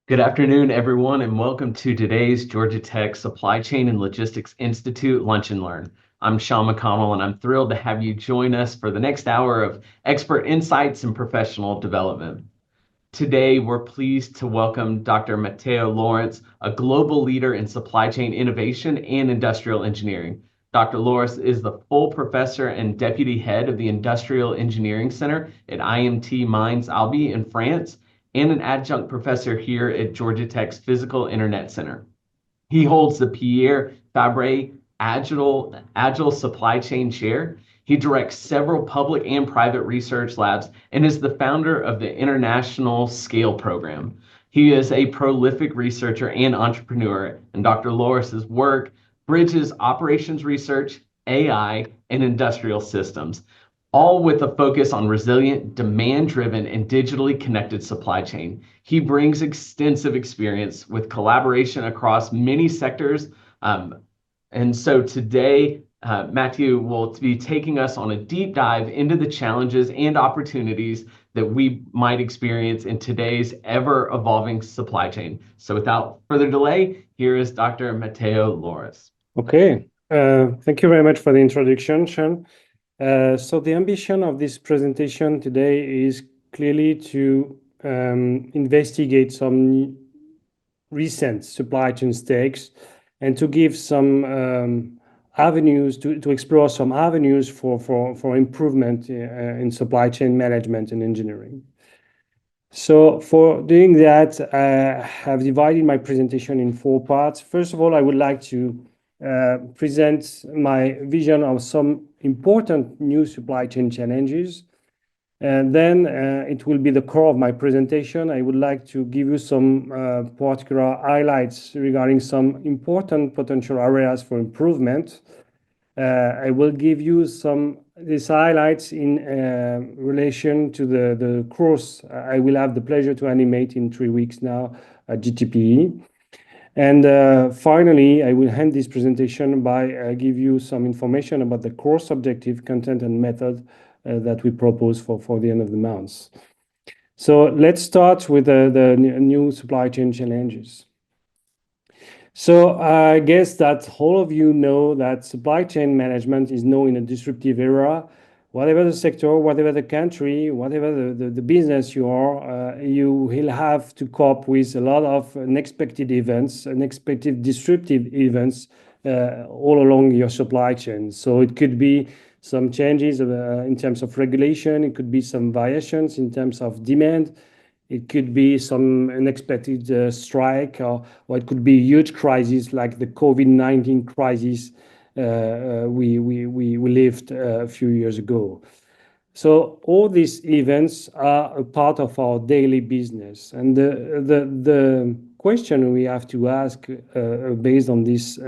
Good afternoon, everyone, and welcome to today's Georgia Tech Supply Chain and Logistics Institute Lunch and Learn. I'm Sean McConnell, and I'm thrilled to have you join us for the next hour of expert insights and professional development. Today, we're pleased to welcome Dr. Matteo Lawrence, a global leader in supply chain innovation and industrial engineering. Dr. Lawrence is the full professor and deputy head of the Industrial Engineering Center at IMT Mines Albi in France, and an adjunct professor here at Georgia Tech's Physical Internet Center. He holds the Pierre Fabre Agile Supply Chain Chair. He directs several public and private research labs and is the founder of the International Scale Program. He is a prolific researcher and entrepreneur, and Dr. Loris's work bridges operations research, AI, and industrial systems, all with a focus on resilient, demand-driven, and digitally connected supply chain. He brings extensive experience with collaboration across many sectors. And so today, Matthew will be taking us on a deep dive into the challenges and opportunities that we might experience in today's ever-evolving supply chain. So without further delay, here is Dr. Matteo Loris. Okay, thank you very much for the introduction, Sean. So the ambition of this presentation today is clearly to investigate some recent supply chain stakes and to give some avenues, to explore some avenues for improvement in supply chain management and engineering. So for doing that, I have divided my presentation in 4 parts. First of all, I would like to present my vision of some important new supply chain challenges. And then it will be the core of my presentation. I would like to give you some particular highlights regarding some important potential areas for improvement. I will give you these highlights in relation to the course I will have the pleasure to animate in 3 weeks now at GTPE. And finally, I will end this presentation by give you some information about the course objective, content, and method that we propose for the end of the month. So let's start with the new supply chain challenges. So I guess that all of you know that supply chain management is now in a disruptive era. Whatever the sector, whatever the country, whatever the business you are, you will have to cope with a lot of unexpected events, unexpected disruptive events all along your supply chain. So it could be some changes in terms of regulation. It could be some variations in terms of demand. It could be some unexpected strike, or it could be a huge crisis like the COVID-19 crisis we lived a few years ago. So all these events are a part of our daily business. And the question we have to ask based on this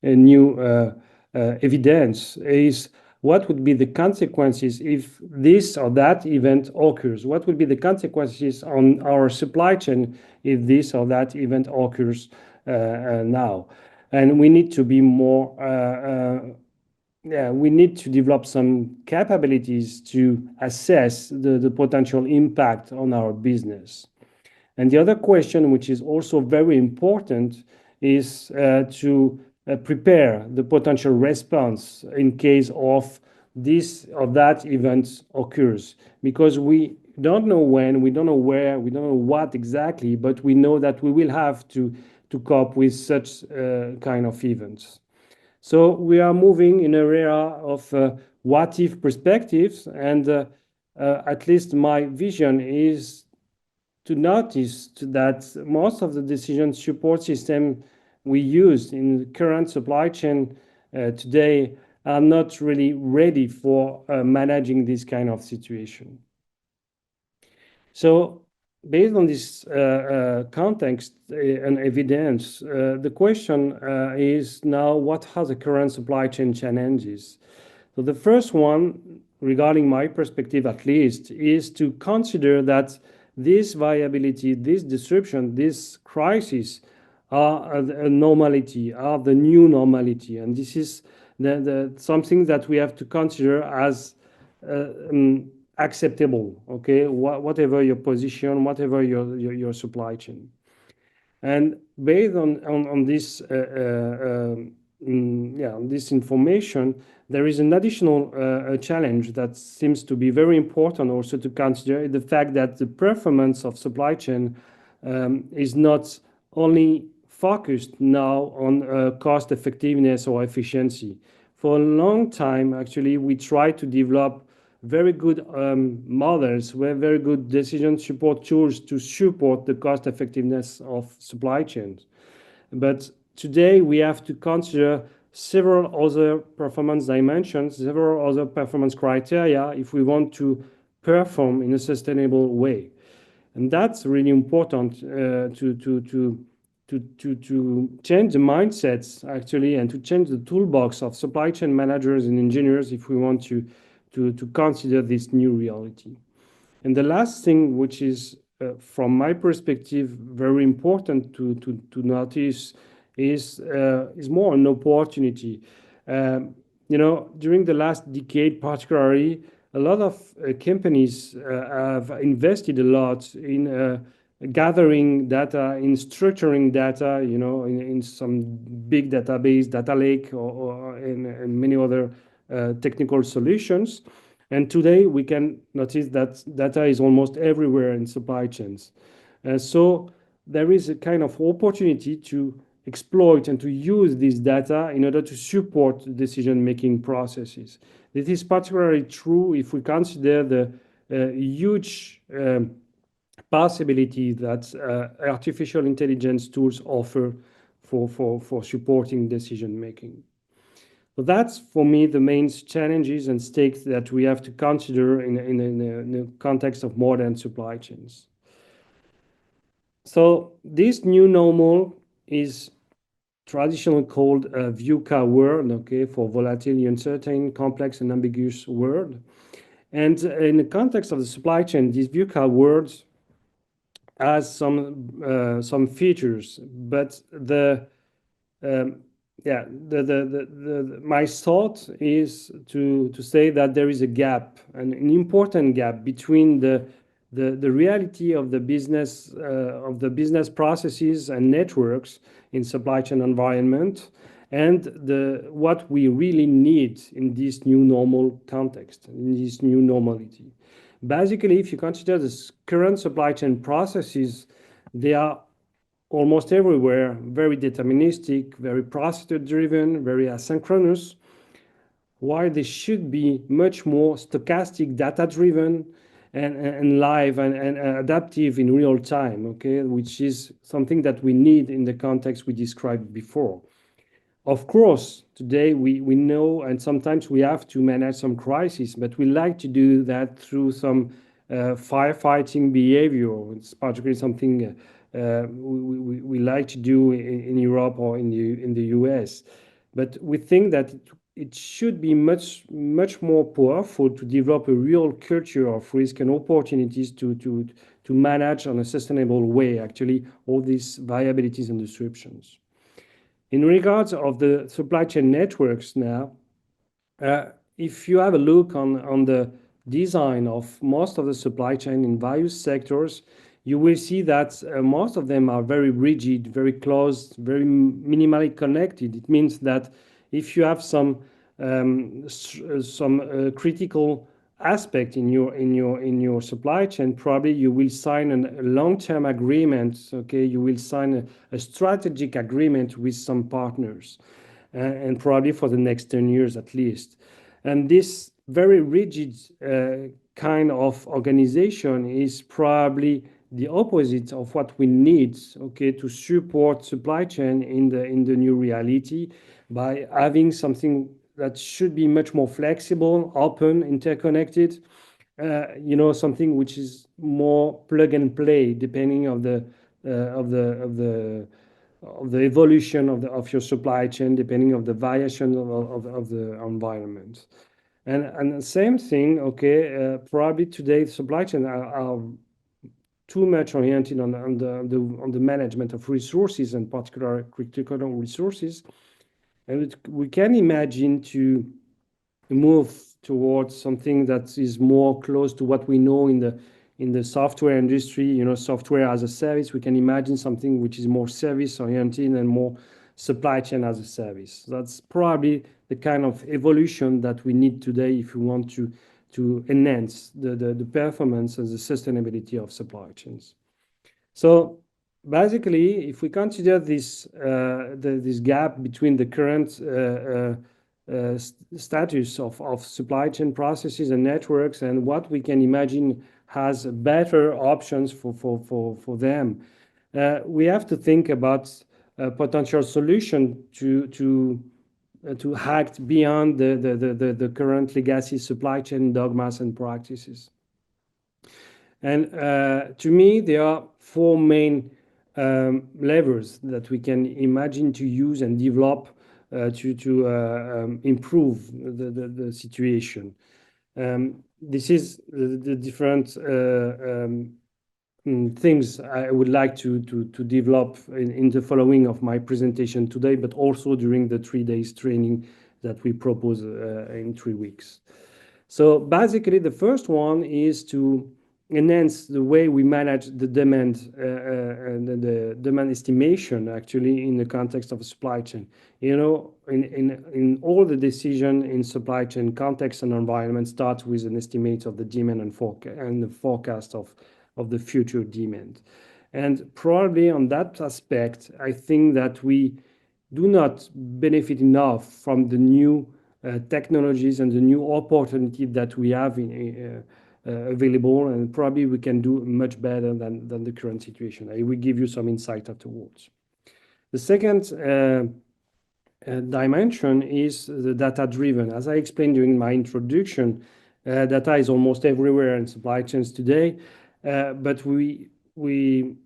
new evidence is, what would be the consequences if this or that event occurs? What would be the consequences on our supply chain if this or that event occurs now? And we need to be more, we need to develop some capabilities to assess the potential impact on our business. And the other question, which is also very important, is to prepare the potential response in case of this or that event occurs, because we don't know when, we don't know where, we don't know what exactly, but we know that we will have to cope with such kind of events. So we are moving in an era of what-if perspectives, and at least my vision is to notice that most of the decision support system we use in the current supply chain today are not really ready for managing this kind of situation. So based on this context and evidence, the question is now, what are the current supply chain challenges? So the first one, regarding my perspective at least, is to consider that this variability, this disruption, this crisis are a normality, are the new normality. And this is something that we have to consider as acceptable, okay? Whatever your position, whatever your supply chain. And based on this, on this information, there is an additional challenge that seems to be very important also to consider the fact that the performance of supply chain is not only focused now on cost effectiveness or efficiency. For a long time, actually, we tried to develop very good models, very good decision support tools to support the cost effectiveness of supply chains. But today we have to consider several other performance dimensions, several other performance criteria if we want to perform in a sustainable way. And that's really important to change the mindsets actually and to change the toolbox of supply chain managers and engineers if we want to consider this new reality. And the last thing, which is from my perspective very important to notice, is more an opportunity. During the last decade, particularly, a lot of companies have invested a lot in gathering data, in structuring data, in some big database, data lake, or and many other technical solutions. And today we can notice that data is almost everywhere in supply chains. So there is a kind of opportunity to exploit and to use this data in order to support decision-making processes. This is particularly true if we consider the huge possibility that artificial intelligence tools offer for supporting decision making. So that's for me the main challenges and stakes that we have to consider in the context of modern supply chains. So this new normal is traditionally called a VUCA world, okay, for volatile, uncertain, complex, and ambiguous world. And in the context of the supply chain, this VUCA world has some features, but um, my thought is to say that there is a gap, an important gap between the reality of the business processes and networks in supply chain environment and what we really need in this new normal context, in this new normality. Basically, if you consider the current supply chain processes, they are almost everywhere very deterministic, very procedure driven, very asynchronous, while they should be much more stochastic, data driven, and live and adaptive in real time, okay, which is something that we need in the context we described before. Of course, today we know, and sometimes we have to manage some crises, but we like to do that through some firefighting behavior. It's particularly something we like to do in Europe or in the US. But we think that it should be much more powerful to develop a real culture of risk and opportunities to manage on a sustainable way, actually, all these viabilities and disruptions. In regards of the supply chain networks now, if you have a look on the design of most of the supply chain in various sectors, you will see that most of them are very rigid, very closed, very minimally connected. It means that if you have some critical aspect in your supply chain, probably you will sign a long-term agreement. Okay, you will sign a strategic agreement with some partners, and probably for the next 10 years at least. And this very rigid kind of organization is probably the opposite of what we need, okay, to support supply chain in the new reality by having something that should be much more flexible, open, interconnected, something which is more plug and play depending of the evolution of your supply chain, depending of the variation of the environment. And the same thing, okay, probably today supply chain are too much oriented on the management of resources, and particular critical resources. And we can imagine to move towards something that is more close to what we know in in the software industry, software as a service. We can imagine something which is more service oriented and more supply chain as a service. That's probably the kind of evolution that we need today if we want to enhance the performance and the sustainability of supply chains. So basically, if we consider this gap between the current status of supply chain processes and networks and what we can imagine has better options for them, we have to think about a potential solution to act beyond the current legacy supply chain dogmas and practices. And to me, there are four main levers that we can imagine to use and develop to improve the situation. This is the different things I would like to develop in the following of my presentation today, but also during the 3 days training that we propose in 3 weeks. So basically, the first one is to enhance the way we manage the demand and the demand estimation actually in the context of a supply chain. In all the decision in supply chain context and environment starts with an estimate of the demand and the forecast of the future demand. And probably on that aspect, I think that we do not benefit enough from the new technologies and the new opportunity that we have available, and probably we can do much better than the current situation. I will give you some insight afterwards. The second dimension is the data-driven. As I explained during my introduction, data is almost everywhere in supply chains today, but we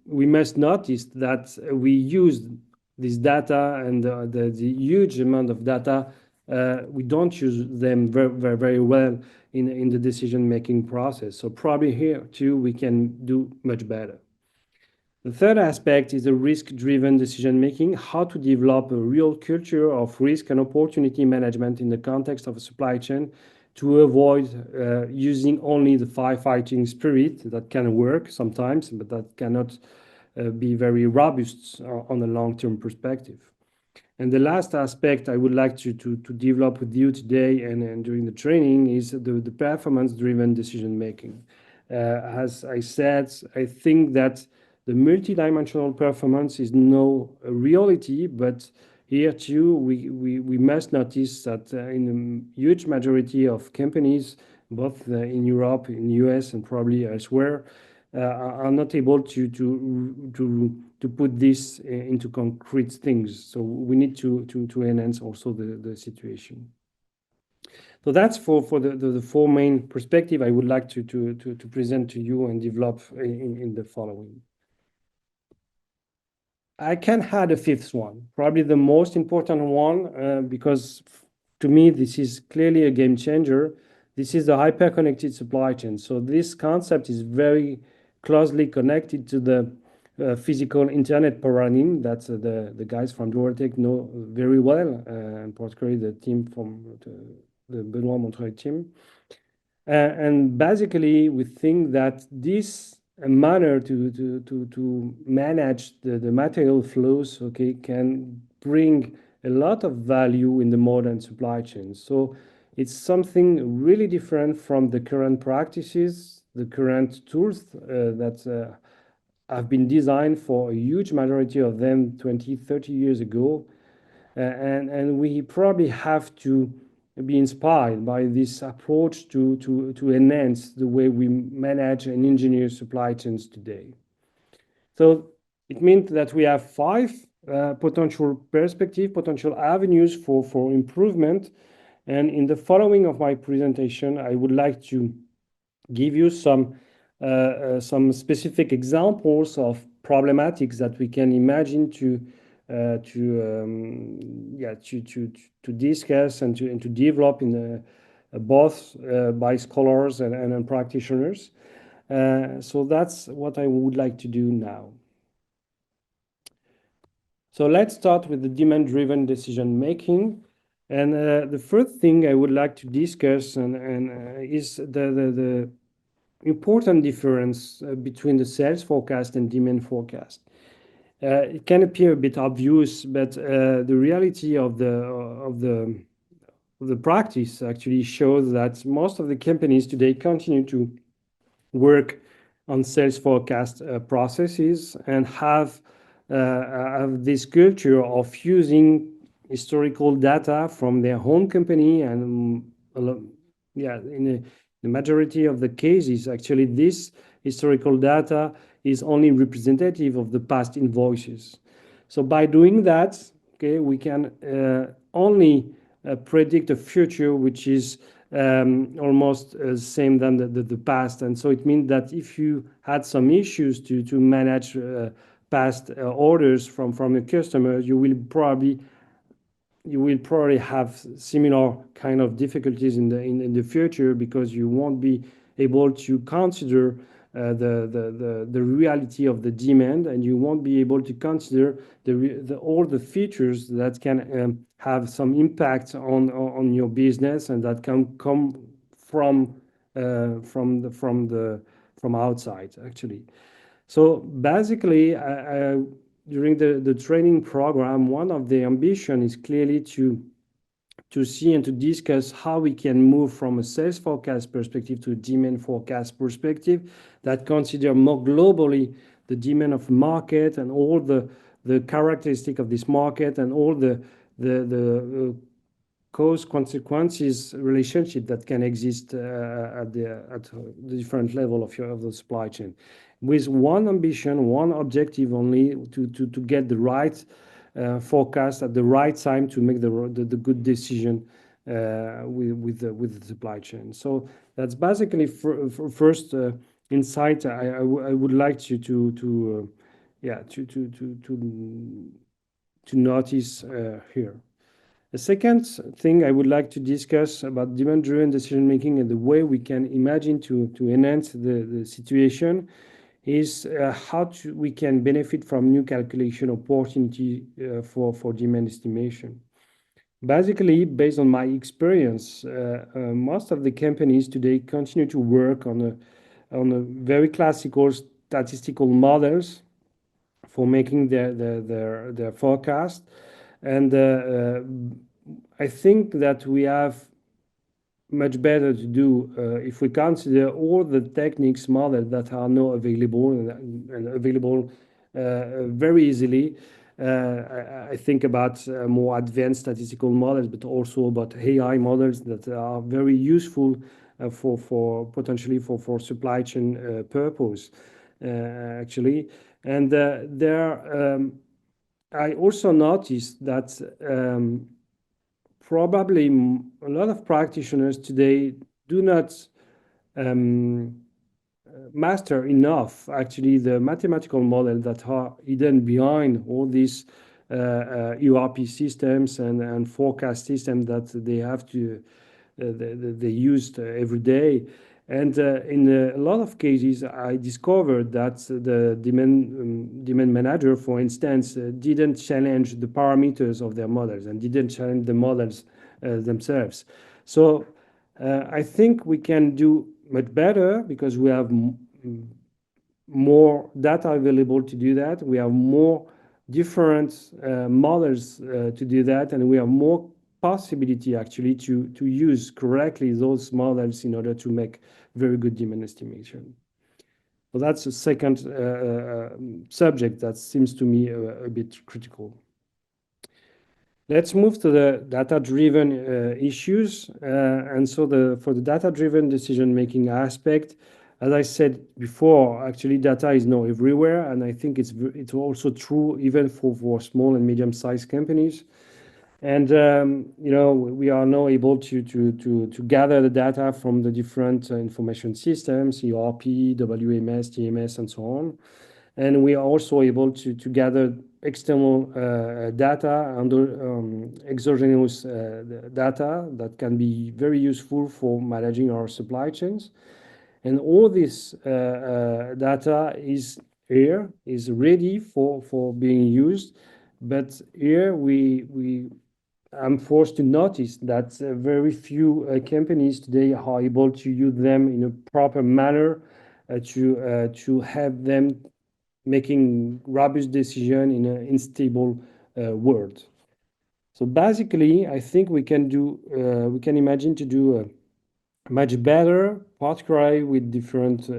must notice that we use this data and the huge amount of data. We don't use them very well in the decision-making process. So probably here too we can do much better. The third aspect is the risk-driven decision-making, how to develop a real culture of risk and opportunity management in the context of a supply chain to avoid using only the firefighting spirit that can work sometimes, but that cannot be very robust on a long-term perspective. And the last aspect I would like to develop with you today and during the training is the performance-driven decision-making. As I said, I think that the multidimensional performance is no reality, but here too we must notice that in a huge majority of companies, both in Europe, in the US, and probably elsewhere, are not able to put this into concrete things. So we need to enhance also the situation. So that's for the four main perspective I would like to present to you and develop in the following. I can add a fifth one, probably the most important one, because to me this is clearly a game changer. This is the hyper-connected supply chain. So this concept is very closely connected to the physical internet paradigm that the guys from Duratec know very well, and particularly the team from the Benoît Montreuil team. And basically, we think that this manner to manage the material flows, okay, can bring a lot of value in the modern supply chain. So it's something really different from the current practices, the current tools that have been designed for a huge majority of them 20, 30 years ago. And we probably have to be inspired by this approach to enhance the way we manage and engineer supply chains today. So it means that we have 5 potential avenues for improvement. And in the following of my presentation, I would like to give you some specific examples of problematics that we can imagine to discuss and to develop in both by scholars and practitioners. So that's what I would like to do now. So let's start with the demand-driven decision making. And the first thing I would like to discuss is important difference between the sales forecast and demand forecast. It can appear a bit obvious, but the reality of the practice actually shows that most of the companies today continue to work on sales forecast processes and have this culture of using historical data from their home company and yeah, in the majority of the cases, actually, this historical data is only representative of the past invoices. So by doing that, okay, we can only predict a future which is almost same than the past. And so it means that if you had some issues to manage past orders from a customer, you will probably have similar kind of difficulties in the future, because you won't be able to consider the reality of the demand, and you won't be able to consider all the features that can have some impact on your business, and that can come from outside actually. So basically, during the training program, one of the ambition is clearly to see and to discuss how we can move from a sales forecast perspective to a demand forecast perspective that consider more globally the demand of market and all the characteristic of this market and all the cause consequences relationship that can exist at the different level of the supply chain, with one ambition, one objective only, to get the right forecast at the right time to make the good decision with the supply chain. So that's basically first insight I would like you yeah to notice here. The second thing I would like to discuss about demand-driven decision-making and the way we can imagine to enhance the situation is how we can benefit from new calculation opportunity for demand estimation. Basically, based on my experience, most of the companies today continue to work on a very classical statistical models for making their forecast. And I think that we have much better to do if we consider all the techniques models that are now available and available very easily. I think about more advanced statistical models, but also about AI models that are very useful for potentially for supply chain purpose actually. And I also noticed that probably a lot of practitioners today do not master enough actually the mathematical model that are hidden behind all these ERP systems and forecast systems that they have to they use every day. And in a lot of cases, I discovered that the demand manager, for instance, didn't challenge the parameters of their models and didn't challenge the models themselves. So I think we can do much better because we have more data available to do that. We have more different models to do that, and we have more possibility actually to use correctly those models in order to make very good demand estimation. So that's a second subject that seems to me a bit critical. Let's move to the data-driven issues. And so for the data-driven decision-making aspect, as I said before, actually data is now everywhere, and I think it's also true even for small and medium-sized companies. And we are now able to gather the data from the different information systems, ERP, WMS, TMS, and so on. And we are also able to gather external data under exogenous data that can be very useful for managing our supply chains. And all this data is here, is ready for being used. But here I'm forced to notice that very few companies today are able to use them in a proper manner to have them making robust decision in an unstable world. So basically, I think we can imagine to do much better, particularly with different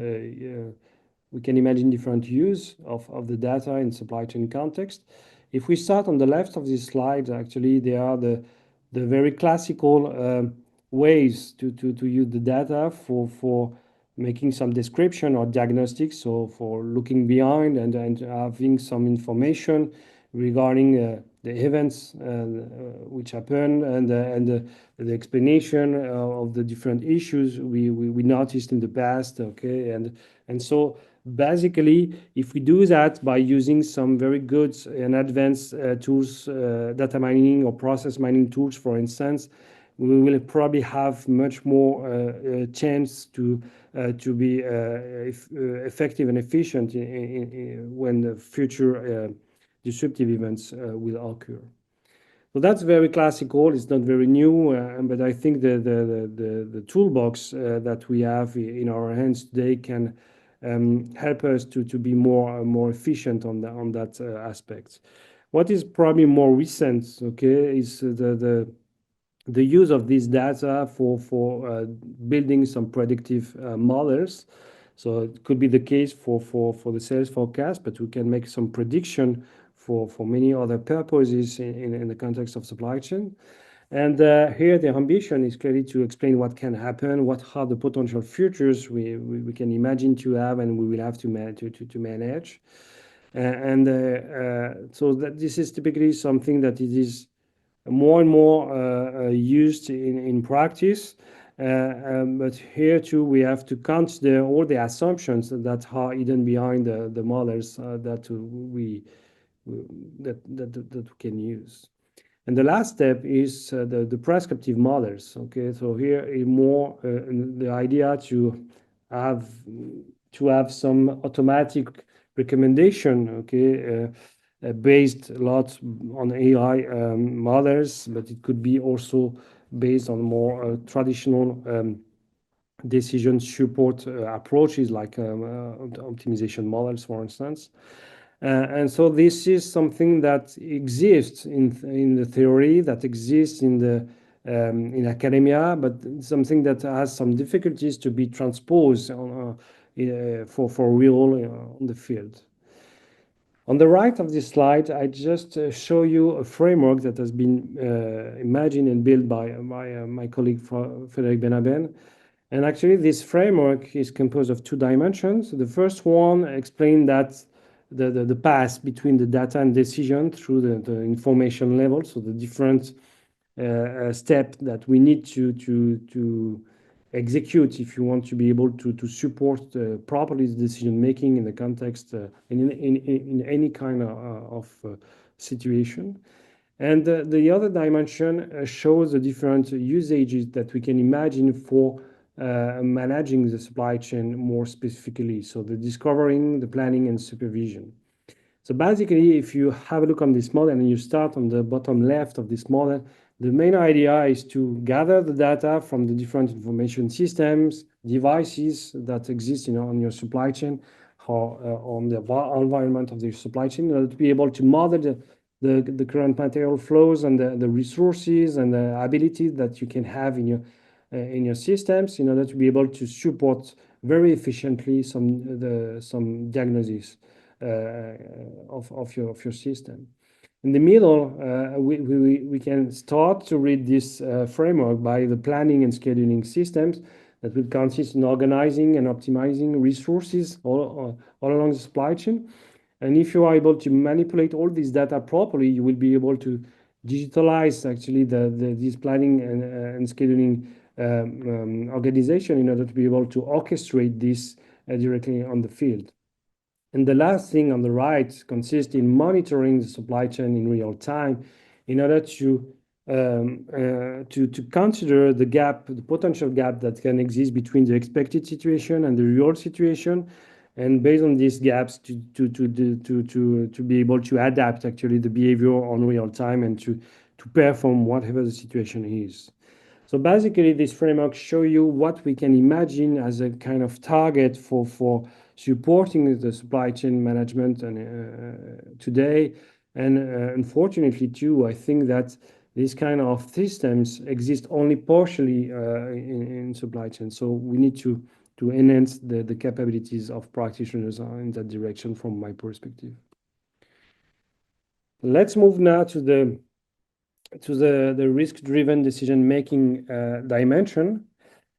we can imagine different use of the data in supply chain context. If we start on the left of this slide, actually, they are the very classical ways to use the data for making some description or diagnostics. So for looking behind and having some information regarding the events which happen and the explanation of the different issues we noticed in the past. Okay, and so basically, if we do that by using some very good and advanced tools, data mining or process mining tools, for instance, we will probably have much more chance to be effective and efficient when the future disruptive events will occur. So that's very classical. It's not very new, but I think the toolbox that we have in our hands today can help us to be more efficient on that aspect. What is probably more recent, okay, is the use of this data for building some predictive models. So it could be the case for the sales forecast, but we can make some prediction for many other purposes in the context of supply chain. And here the ambition is clearly to explain what can happen, what are the potential futures we can imagine to have and we will have to manage. So that this is typically something that it is more and more used in practice. But here too, we have to consider all the assumptions that are hidden behind the models that we can use. And the last step is the prescriptive models. Okay, so here is more the idea have to have some automatic recommendation. Okay, based a lot on AI models, but it could be also based on more traditional decision support approaches like optimization models, for instance. And so this is something that exists in the theory, that exists in academia, but something that has some difficulties to be transposed for real on the field. On the right of this slide, I just show you a framework that has been imagined and built by my colleague Frédéric Benaben. And actually, this framework is composed of two dimensions. The first one explains that the path between the data and decision through the information level, so the different step that we need to execute if you want to be able to support properly the decision making in the context in any kind of situation. And the other dimension shows the different usages that we can imagine for managing the supply chain more specifically. So the discovering, the planning, and supervision. So basically, if you have a look on this model and you start on the bottom left of this model, the main idea is to gather the data from the different information systems, devices that exist on your supply chain or on the environment of the supply chain in order to be able to model the current material flows and the resources and the ability that you can have in your systems in order to be able to support very efficiently some diagnosis of your system. In the middle, we can start to read this framework by the planning and scheduling systems that will consist in organizing and optimizing resources all along the supply chain. And if you are able to manipulate all this data properly, you will be able to digitalize actually this planning and scheduling organization in order to be able to orchestrate this directly on the field. And the last thing on the right consists in monitoring the supply chain in real time in order to consider the gap, the potential gap that can exist between the expected situation and the real situation, and based on these gaps to be able to adapt actually the behavior on real time and to perform whatever the situation is. So basically, this framework show you what we can imagine as a kind of target for supporting the supply chain management and today. And unfortunately, too, I think that these kind of systems exist only partially in supply chain. So we need to enhance the capabilities of practitioners in that direction, from my perspective. Let's move now to the risk-driven decision-making dimension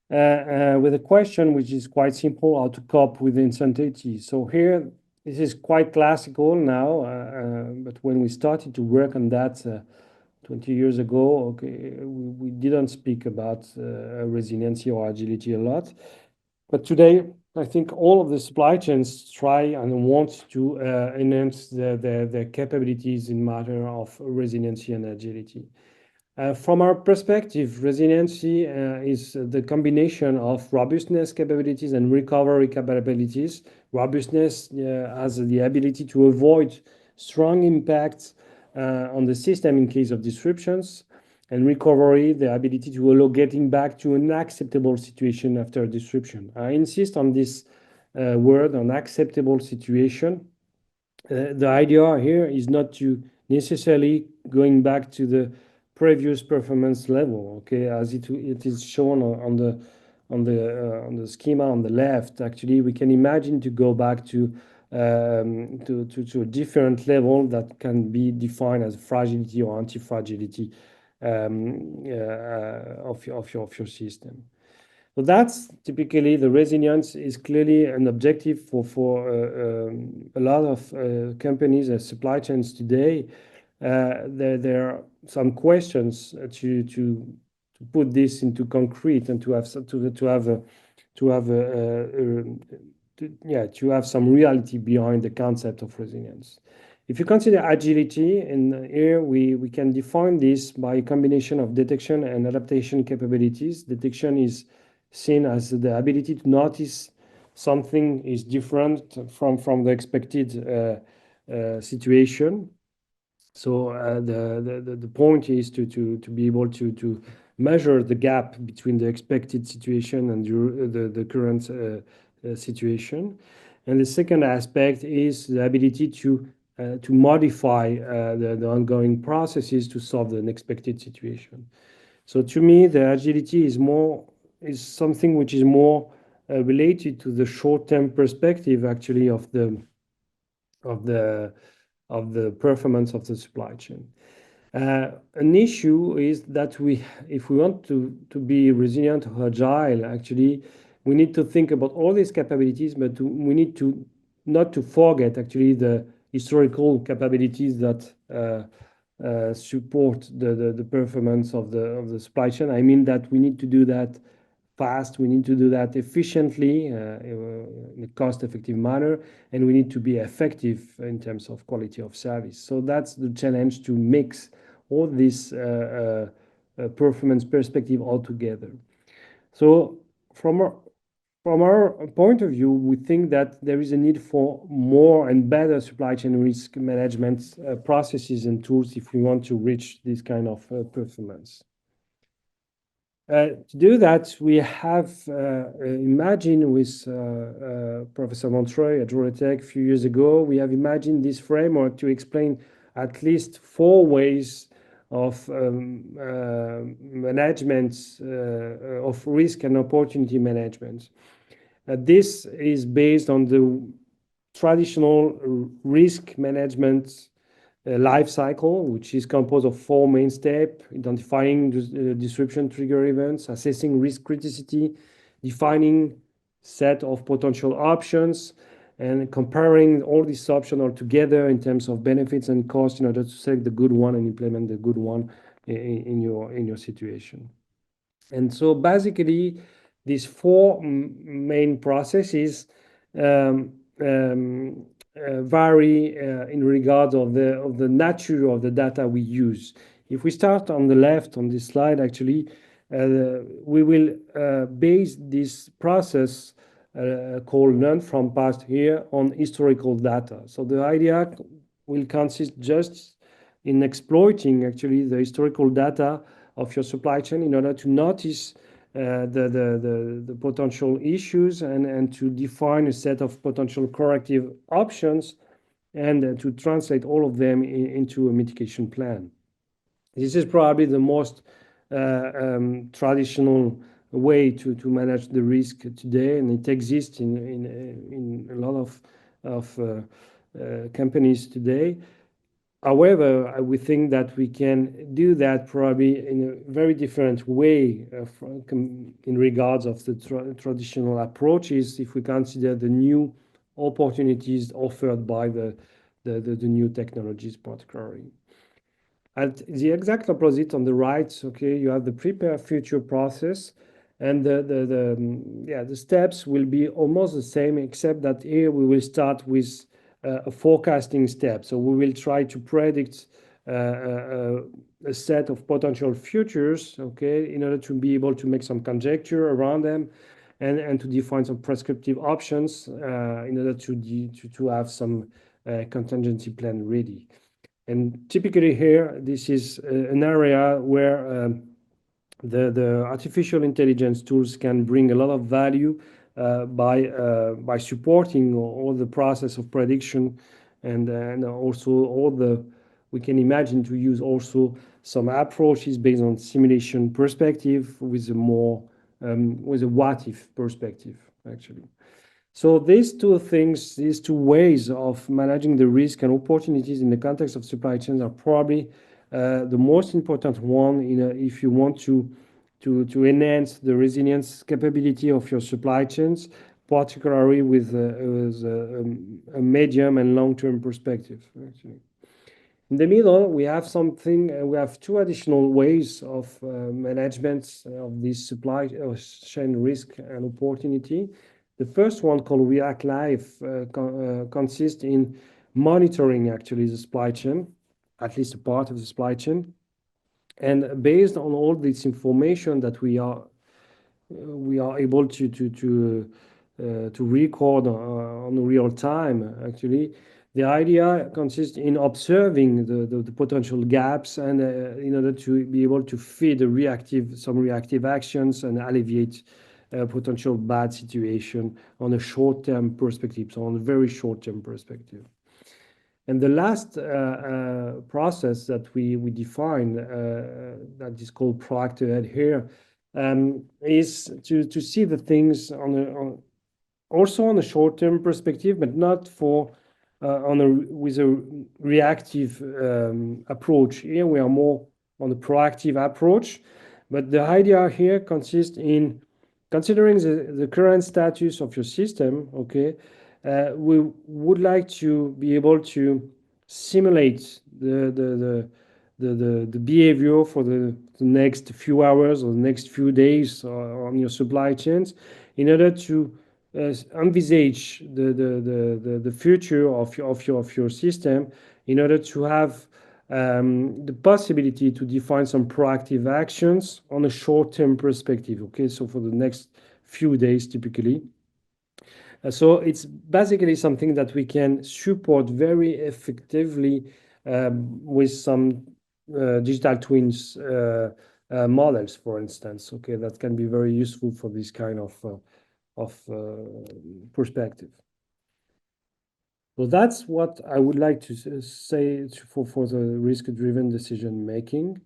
with a question which is quite simple: how to cope with uncertainty. So here, this is quite classical now, but when we started to work on that 20 years ago, okay, we didn't speak about resiliency or agility a lot. But today, I think all of the supply chains try and want to enhance their capabilities in matter of resiliency and agility. From our perspective, resiliency is the combination of robustness capabilities and recovery capabilities. Robustness has the ability to avoid strong impacts on the system in case of disruptions, and recovery, the ability to allow getting back to an acceptable situation after a disruption. I insist on this word, on acceptable situation. The idea here is not to necessarily going back to the previous performance level, okay, as it is shown on the schema on the left. Actually, we can imagine to go back to a different level that can be defined as fragility or anti-fragility of your system. So that's typically the resilience is clearly an objective for a lot of companies and supply chains today. There are some questions to put this into concrete and to have to have some reality behind the concept of resilience. If you consider agility, and here we can define this by a combination of detection and adaptation capabilities. Detection is seen as the ability to notice something is different from the expected situation. So the point is to be able to measure the gap between the expected situation and the current situation. And the second aspect is the ability to modify the ongoing processes to solve the unexpected situation. So to me, the agility is something which is more related to the short-term perspective, actually, of the performance of the supply chain. An issue is that if we want to be resilient or agile, actually, we need to think about all these capabilities, but we need to not to forget actually the historical capabilities that support the performance of the supply chain. I mean that we need to do that fast, we need to do that efficiently in a cost-effective manner, and we need to be effective in terms of quality of service. So that's the challenge, to mix all this performance perspective all together. So from our point of view, we think that there is a need for more and better supply chain risk management processes and tools if we want to reach this kind of performance. To do that, we have imagined with Professor Montreuil at Georgia Tech a few years ago, we have imagined this framework to explain at least 4 ways of management of risk and opportunity management. This is based on the traditional risk management life cycle, which is composed of 4 main steps: identifying disruption trigger events, assessing risk criticity, defining set of potential options, and comparing all these options all together in terms of benefits and costs in order to select the good one and implement the good one in your situation. And so basically, these 4 main processes vary in regard of the nature of the data we use. If we start on the left on this slide, actually, we will base this process called learn from past here on historical data. So the idea will consist just in exploiting actually the historical data of your supply chain in order to notice the potential issues and to define a set of potential corrective options and to translate all of them into a mitigation plan. This is probably the most traditional way to manage the risk today, and it exists in a lot of companies today. However, we think that we can do that probably in a very different way in regards of the traditional approaches if we consider the new opportunities offered by the new technologies particularly. At the exact opposite on the right, okay, you have the prepare future process, and the steps will be almost the same, except that here we will start with a forecasting step. So we will try to predict a set of potential futures, okay, in order to be able to make some conjecture around them, and to define some prescriptive options in order to have some contingency plan ready. And typically here, this is an area where the artificial intelligence tools can bring a lot of value by supporting all the process of prediction and also we can imagine to use also some approaches based on simulation perspective with a more with a what if perspective actually. So these two things, these two ways of managing the risk and opportunities in the context of supply chains are probably the most important one if you want to enhance the resilience capability of your supply chains, particularly with a medium and long-term perspective, actually. In the middle, we have we have two additional ways of management of this supply chain risk and opportunity. The first one, called React Live, consists in monitoring actually the supply chain, at least a part of the supply chain. And based on all this information that we are able to record on real time, actually, the idea consists in observing the potential gaps and in order to be able to feed some reactive actions and alleviate potential bad situation on a short-term perspective, so on a very short-term perspective. And the last process that we define that is called proactive ahead here is to see the things also on a short-term perspective, but not with a reactive approach. Here we are more on a proactive approach, but the idea here consists in considering the current status of your system. Okay, we would like to be able to simulate the behavior for the next few hours or the next few days on your supply chains in order to envisage the future of your system in order to have the possibility to define some proactive actions on a short-term perspective. Okay, so for the next few days typically. So it's basically something that we can support very effectively with some digital twins models, for instance. Okay, that can be very useful for this kind of perspective. So that's what I would like to say for the risk-driven decision making.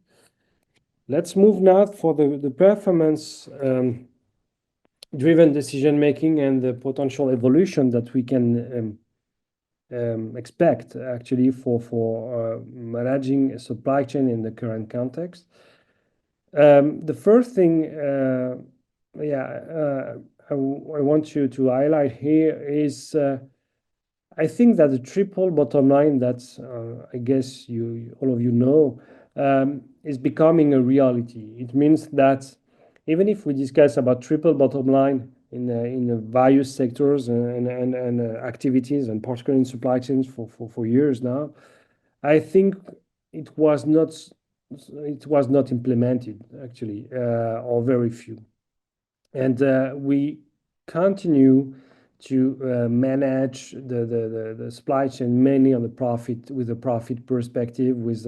Let's move now for the performance driven decision making and the potential evolution that we can expect actually for managing a supply chain in the current context. The first thing, I want to highlight here is I think that the triple bottom line that I guess all of you know is becoming a reality. It means that even if we discuss about triple bottom line in various sectors and activities, and particularly in supply chains for years now, I think it was not implemented actually, or very few, and we continue to manage the supply chain mainly on with a profit perspective, with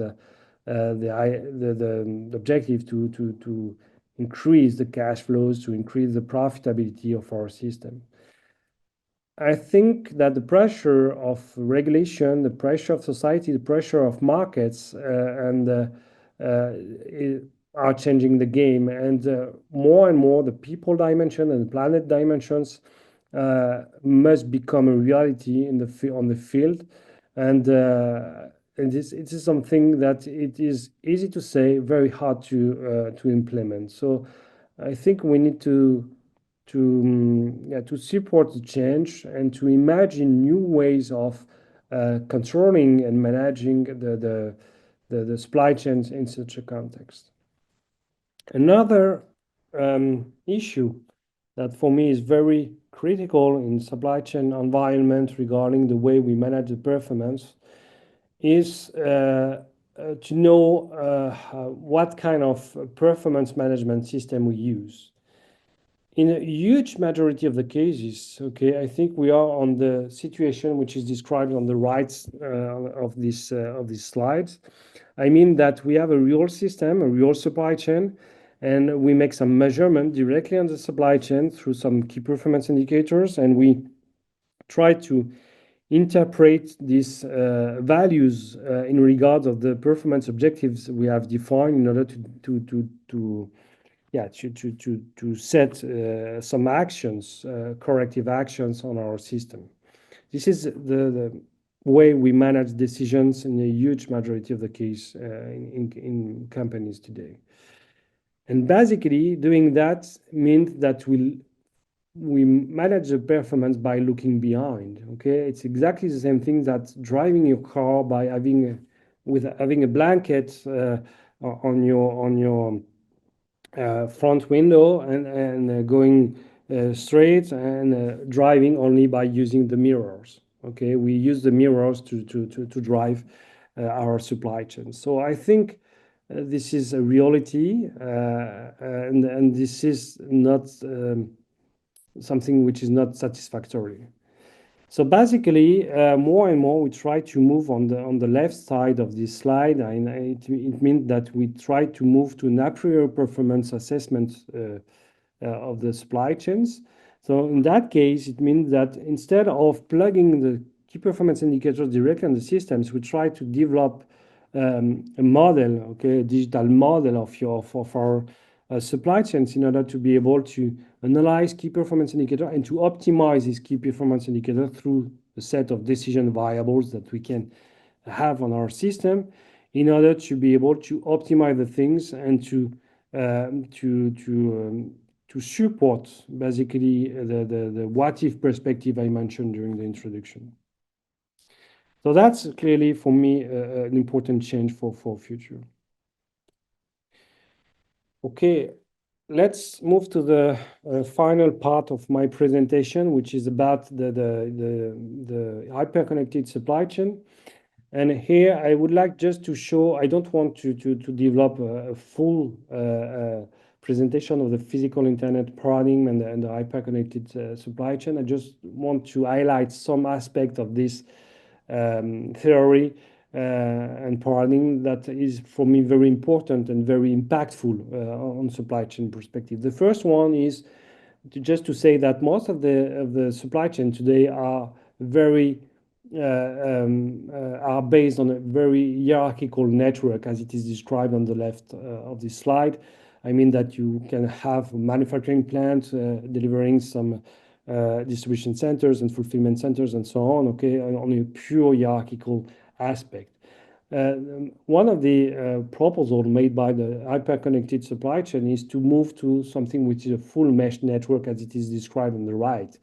the objective to increase the cash flows, to increase the profitability of our system. I think that the pressure of regulation, the pressure of society, the pressure of markets, are changing the game, and more the people dimension and the planet dimensions must become a reality on the field, and this it is something that it is easy to say, very hard to implement. So I think we need to support the change and to imagine new ways of controlling and managing the supply chains in such a context. Another issue that for me is very critical in supply chain environment regarding the way we manage the performance is to know what kind of performance management system we use. In a huge majority of the cases, okay, I think we are on the situation which is described on the right of this slide. I mean that we have a real system, a real supply chain, and we make some measurement directly on the supply chain through some key performance indicators, and we try to interpret these values in regard of the performance objectives we have defined in order to set some actions, corrective actions on our system. This is the way we manage decisions in a huge majority of the case in companies today. And basically, doing that means that we manage the performance by looking behind. Okay, it's exactly the same thing that driving your car by having a blanket on your front window and going straight and driving only by using the mirrors. Okay, we use the mirrors to drive our supply chain. So I think this is a reality, and this is not something which is not satisfactory. So basically, more and more we try to move on the left side of this slide, and it means that we try to move to an a priori performance assessment of the supply chains. So in that case, it means that instead of plugging the key performance indicators directly on the systems, we try to develop a model, okay, a digital model of our supply chains in order to be able to analyze key performance indicator and to optimize this key performance indicator through a set of decision variables that we can have on our system in order to be able to optimize the things and to support basically the what if perspective I mentioned during the introduction. So that's clearly for me an important change for future. Okay, let's move to the final part of my presentation, which is about the hyper-connected supply chain. And here I would like just to show, I don't want to develop a full presentation of the physical internet paradigm and the hyper-connected supply chain. I just want to highlight some aspect of this theory and paradigm that is for me very important and very impactful on supply chain perspective. The first one is just to say that most of the supply chain today are very are based on a very hierarchical network, as it is described on the left of this slide. I mean that you can have manufacturing plants delivering some distribution centers and fulfillment centers and so on, okay, on a pure hierarchical aspect. One of the proposals made by the hyper-connected supply chain is to move to something which is a full mesh network, as it is described on the right.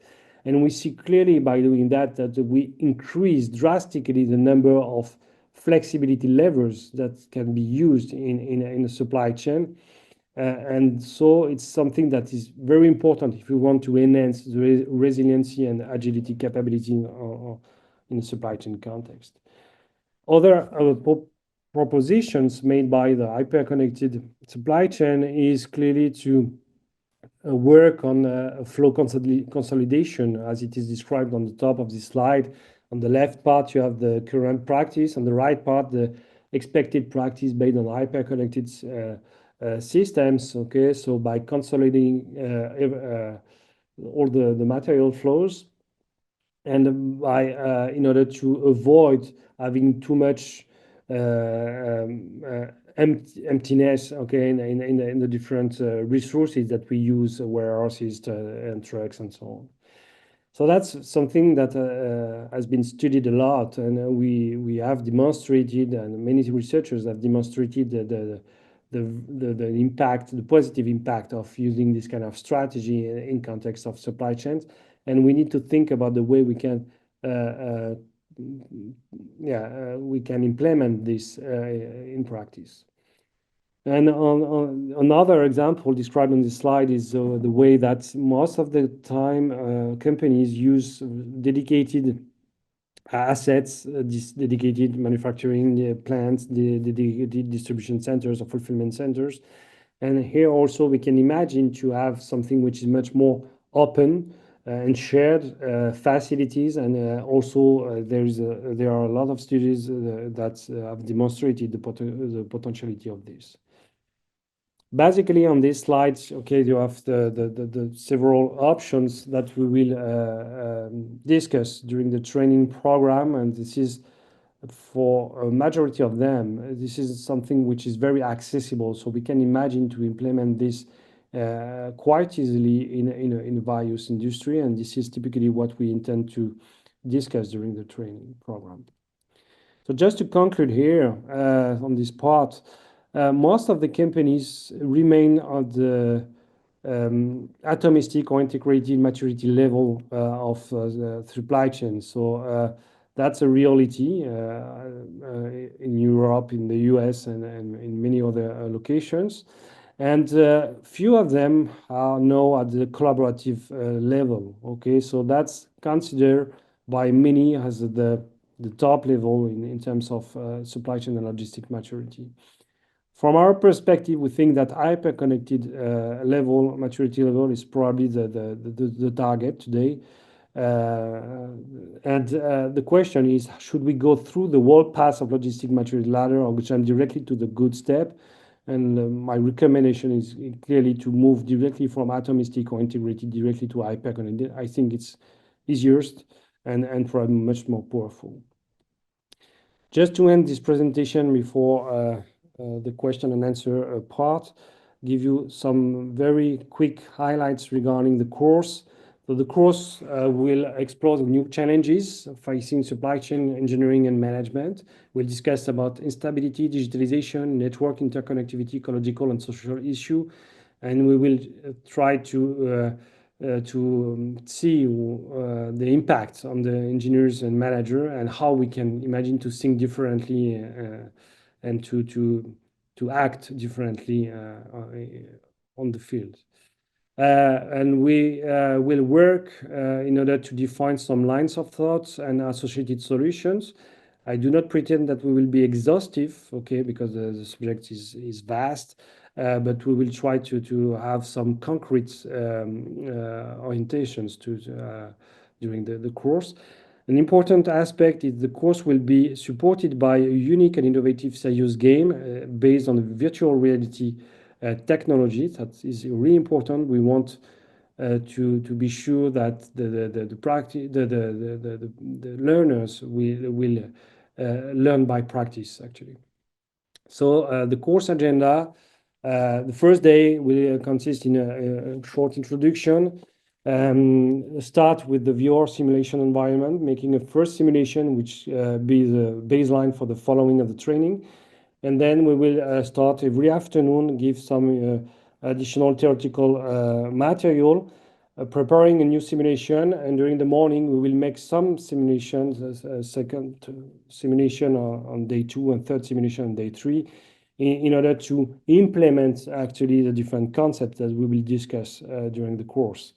And we see clearly by doing that we increase drastically the number of flexibility levers that can be used in a supply chain. And so it's something that is very important if we want to enhance the resiliency and agility capability in a supply chain context. Other propositions made by the hyper-connected supply chain is clearly to work on flow consolidation, as it is described on the top of this slide. On the left part, you have the current practice. On the right part, the expected practice based on hyper-connected systems. Okay, so by consolidating all the material flows, and by in order to avoid having too much emptiness, okay, in the different resources that we use, warehouses and trucks and so on. So that's something that has been studied a lot, and we have demonstrated, and many researchers have demonstrated the impact, the positive impact of using this kind of strategy in context of supply chains. And we need to think about the way we can, we can implement this in practice. And on another example described on this slide is the way that most of the time companies use dedicated assets, dedicated manufacturing plants, the dedicated distribution centers or fulfillment centers. And here also we can imagine to have something which is much more open and shared facilities. And also there are a lot of studies that have demonstrated the potentiality of this. Basically, on these slides, okay, you have the several options that we will discuss during the training program, and this is for a majority of them. This is something which is very accessible, so we can imagine to implement this quite easily in various industry, and this is typically what we intend to discuss during the training program. So just to conclude here on this part, most of the companies remain on the atomistic or integrated maturity level of the supply chain. So that's a reality in Europe, in the US, and in many other locations. And few of them are now at the collaborative level. Okay, so that's considered by many as the top level in terms of supply chain and logistic maturity. From our perspective, we think that hyper-connected maturity level is probably the target today. And the question is, should we go through the whole path of logistic maturity ladder or jump directly to the good step? And my recommendation is clearly to move directly from atomistic or integrated directly to hyper-connected. I think it's easiest and probably much more powerful. Just to end this presentation before the question and answer part, give you some very quick highlights regarding the course. So the course will explore the new challenges facing supply chain engineering and management. We'll discuss about instability, digitalization, network interconnectivity, ecological and social issue, and we will try to see the impact on the engineers and manager and how we can imagine to think differently and to act differently on the field. And we will work in order to define some lines of thoughts and associated solutions. I do not pretend that we will be exhaustive, okay, because the subject is vast, but we will try to have some concrete orientations during the course. An important aspect is the course will be supported by a unique and innovative serious game based on virtual reality technology. That is really important. We want to be sure that the learners will learn by practice, actually. So the course agenda, the first day will consist in a short introduction. Start with the viewer simulation environment, making a first simulation which be the baseline for the following of the training. And then we will start every afternoon, give some additional theoretical material, preparing a new simulation. And during the morning, we will make some simulations, a second simulation on day 2 and third simulation on day 3, in order to implement actually the different concepts that we will discuss during the course.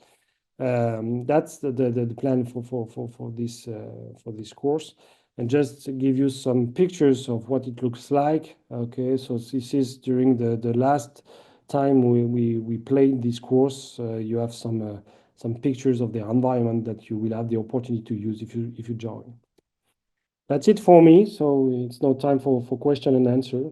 That's the plan for this course. And just to give you some pictures of what it looks like. Okay, so this is during the last time we played this course. You have some pictures of the environment that you will have the opportunity to use if you join. That's it for me. So it's no time for question and answer.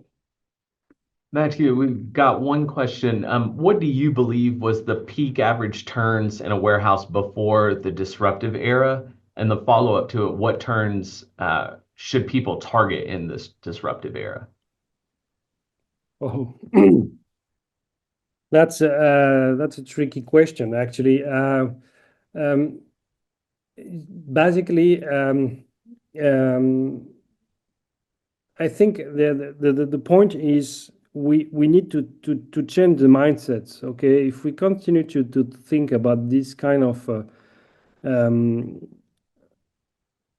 Matthew, we've got one question. What do you believe was the peak average turns in a warehouse before the disruptive era? And the follow-up to it, what turns should people target in this disruptive era? Oh, that's a tricky question, actually. Um, basically, um, I think the point is we need to change the mindsets. Okay, if we continue to think about this kind of um,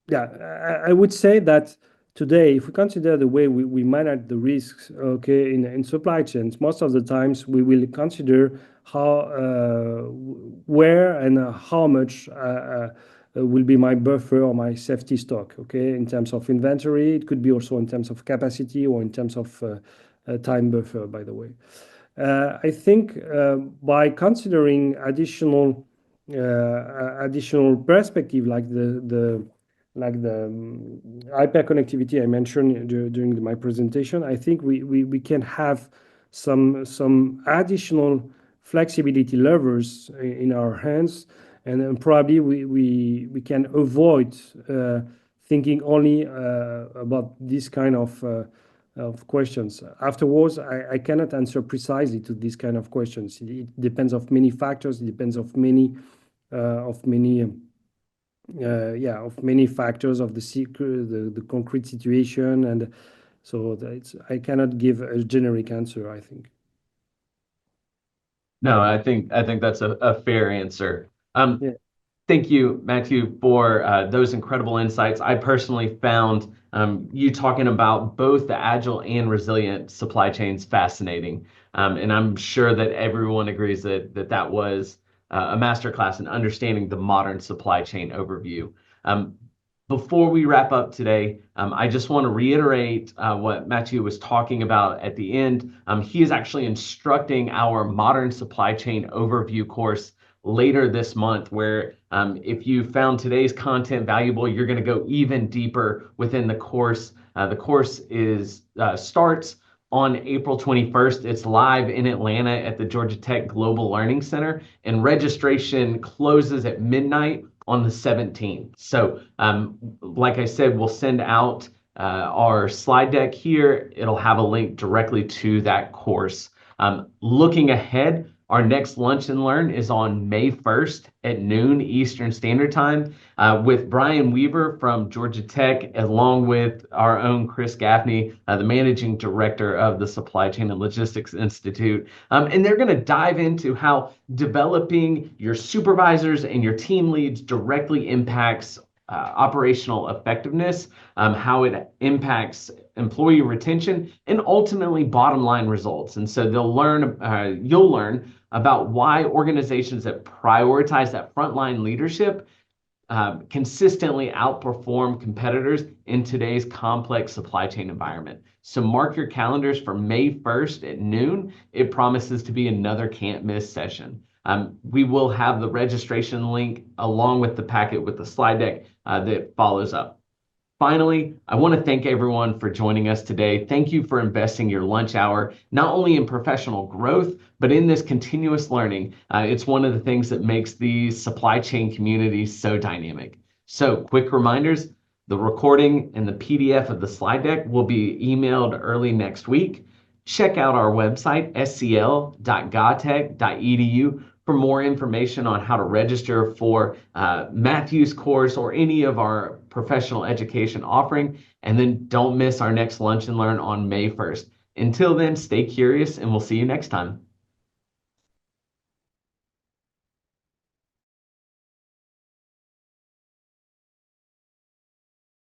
yeah, I would say that today, if we consider the way we manage the risks, okay, in supply chains, most of the times we will consider how, where and how much will be my buffer or my safety stock, okay, in terms of inventory. It could be also in terms of capacity or in terms of time buffer, by the way. I think by considering additional perspective like the hyperconnectivity I mentioned during my presentation, I think we can have some additional flexibility levers in our hands, and then probably we can avoid thinking only about this kind of questions. Afterwards, I cannot answer precisely to these kind of questions. It depends of many factors. It depends of many yeah, of many factors of the secret, the concrete situation, and so it's I cannot give a generic answer, I think. No, I think that's a fair answer. Yeah. Thank you, Matthew, for those incredible insights. I personally found you talking about both the agile and resilient supply chains fascinating. And I'm sure that everyone agrees that was a masterclass in understanding the modern supply chain overview. Um, Before we wrap up today, I just want to reiterate what Matthew was talking about at the end. He is actually instructing our modern supply chain overview course later this month, where if you found today's content valuable, you're going to go even deeper within the course. The course is starts on April 21st. It's live in Atlanta at the Georgia Tech Global Learning Center, and registration closes at midnight on the 17th. So, like I said, we'll send out our slide deck here. It'll have a link directly to that course. Looking ahead, our next Lunch and Learn is on May 1st at noon Eastern Standard Time with Brian Weaver from Georgia Tech, along with our own Chris Gaffney, the managing director of the Supply Chain and Logistics Institute. And they're going to dive into how developing your supervisors and your team leads directly impacts operational effectiveness, how it impacts employee retention, and ultimately bottom line results. And so you'll learn about why organizations that prioritize that frontline leadership consistently outperform competitors in today's complex supply chain environment. So mark your calendars for May 1st at noon. It promises to be another can't miss session. We will have the registration link along with the packet with the slide deck that follows up. Finally, I want to thank everyone for joining us today. Thank you for investing your lunch hour, not only in professional growth, but in this continuous learning. It's one of the things that makes the supply chain community so dynamic. So, quick reminders, the recording and the PDF of the slide deck will be emailed early next week. Check out our website, scl.gatech.edu, for more information on how to register for Matthew's course or any of our professional education offering. And then don't miss our next Lunch and Learn on May 1st. Until then, stay curious and we'll see you next time.